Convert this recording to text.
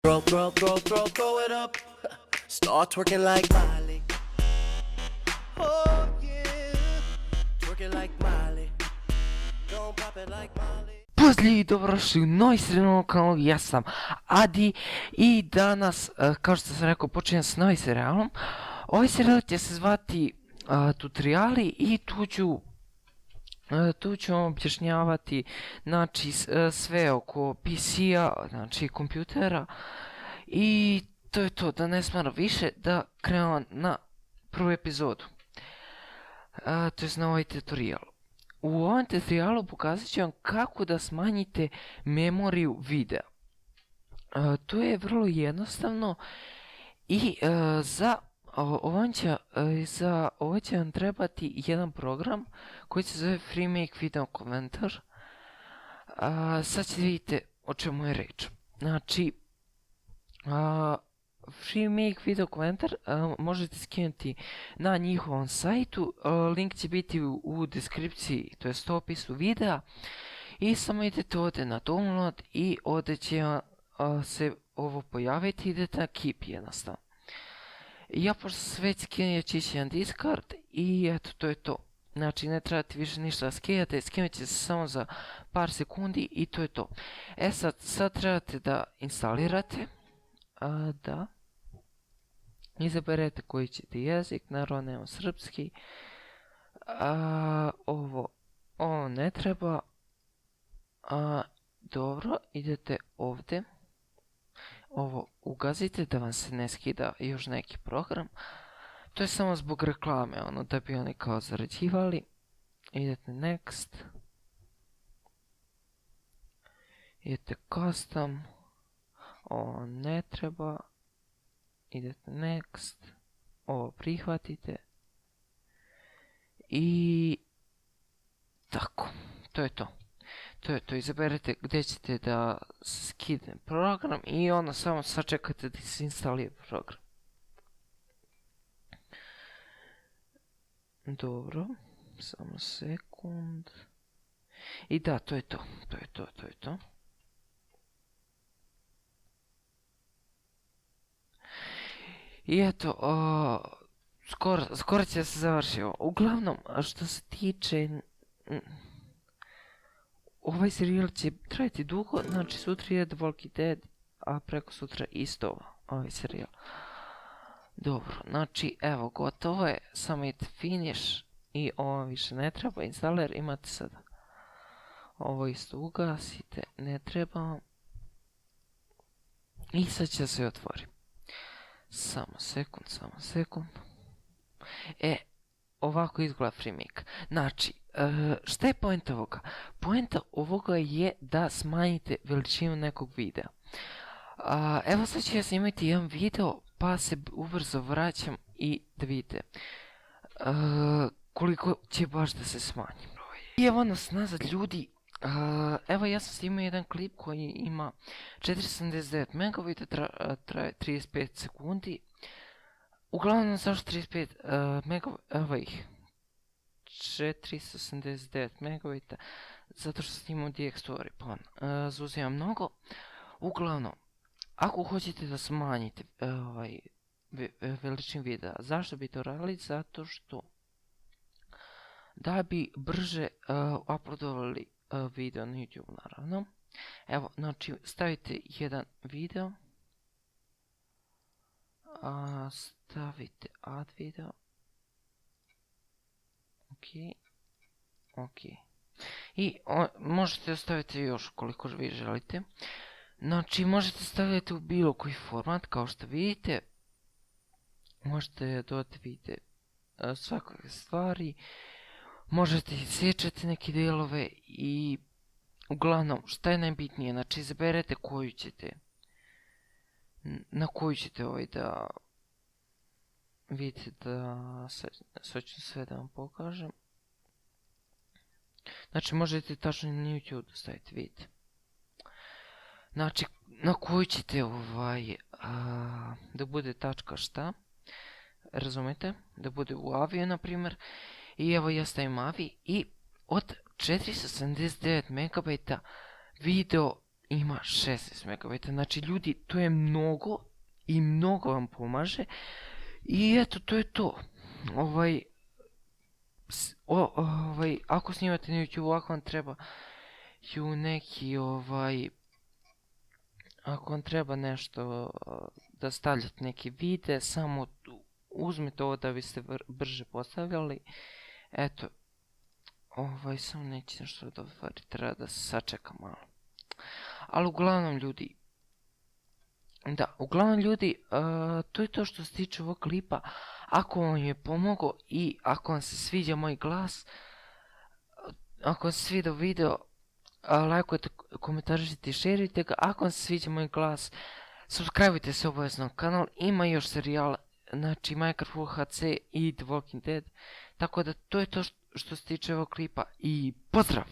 Throw it up. Start twerking like Miley. Oh yeah, twerking like Miley. Don't pop it like Miley. Pozdrav i dobrodošli u novi serijalnom kanalu, ja sam Adi i danas, kao što sam rekao, počinjem s novim serijalom. Ovaj serijal će se zvati tutoriali i tu ću vam objašnjavati, znači, sve oko PC-a, znači kompjutera. I to je to, da ne smaram više, da krenemo na prvu epizodu. To je na ovaj tutorial. U ovom tutorialu pokazat ću vam kako da smanjite memoriju videa. To je vrlo jednostavno i za ovo će vam trebati jedan program koji se zove FreeMake Video Converter. Sad ćete vidjeti o čemu je reč. Znači, FreeMake Video Converter možete skinuti na njihovom sajtu, link će biti u deskripciji, to jest opisu videa, i samo idete ovdje na download i ovdje će se ovo pojaviti, idete na Keep jednostavno. Ja pošto sam već skinuo ću ići na Discard i eto, to je to. Znači, ne trebate više ništa skinjati, skinut će se samo za par sekundi i to je to. Sad trebate da instalirate, da izaberete koji ćete jezik, naravno nema srpski, ovo ne treba, dobro, idete ovdje, ovo ugazite da vam se ne skida još neki program, to je samo zbog reklame, da bi oni kao zarađivali. Idete next, idete custom, ovo ne treba, idete next, ovo prihvatite i tako, to je to. Izaberete gdje ćete da skidne program i onda samo sačekate da se instalira program. Dobro, samo sekund. I da, to je to. I eto, skoro će se završiti. Uglavnom, što se tiče, ovaj serijal će trajati dugo, znači sutra je The Walking Dead, a preko sutra isto ovaj serijal. Dobro, znači evo, gotovo je, samo idete finish i ovo više ne treba, installer imate sada. Ovo isto ugasite, ne treba. I sad će se otvori. Samo sekund. Ovako izgleda FreeMake. Znači, šta je point ovoga? Poenta ovoga je da smanjite veličinu nekog videa. Evo sad ću ja snimati jedan video, pa se ubrzo vraćam i da vidite koliko će baš da se smanji. I evo nas nazad, ljudi. Evo, ja sam snimao jedan klip koji ima 479 MB, traje 35 sekundi. Uglavnom, zašto 35 MB, 479 MB, zato što snimam DxTory, pa zauzimam mnogo. Uglavnom, ako hoćete da smanjite veličinu videa, zašto bi to radili? Zato što da bi brže uploadovali video na YouTube, naravno. Evo, znači, stavite jedan video, stavite add video, ok, i možete staviti još koliko vi želite. Znači, možete staviti u bilo koji format, kao što vidite. Možete dodati vidite svakakve stvari, možete sjećati neke dijelove i uglavnom, šta je najbitnije, znači izaberete koju ćete, na koju ćete da vidite, da sad ću sve da vam pokažem. Znači, možete tačno na YouTube staviti, vidite. Znači, na koju ćete da bude tačka šta, razumete, da bude u aviju, na primjer. I evo, ja stavim avi i od 479 MB video ima 16 megabajta. Znači ljudi, to je mnogo i mnogo vam pomaže. I eto, to je to. Ako snimate na YouTube, ako vam treba neki ako vam treba nešto da stavljate neki video, samo uzmite ovo da biste brže postavljali. Eto, samo neće nešto da otvari, treba da se sačeka malo. Ali uglavnom ljudi, to je to što se tiče ovog klipa. Ako vam je pomogao i ako vam se sviđa moj glas, ako vam se sviđa video, lajkujte, komentarišite i šerite ga. Ako vam se sviđa moj glas, subscribeujte se obavezno na kanal. Ima još serijala, znači Minecraft UHC i The Walking Dead. Tako da to je to što se tiče ovog klipa i pozdrav!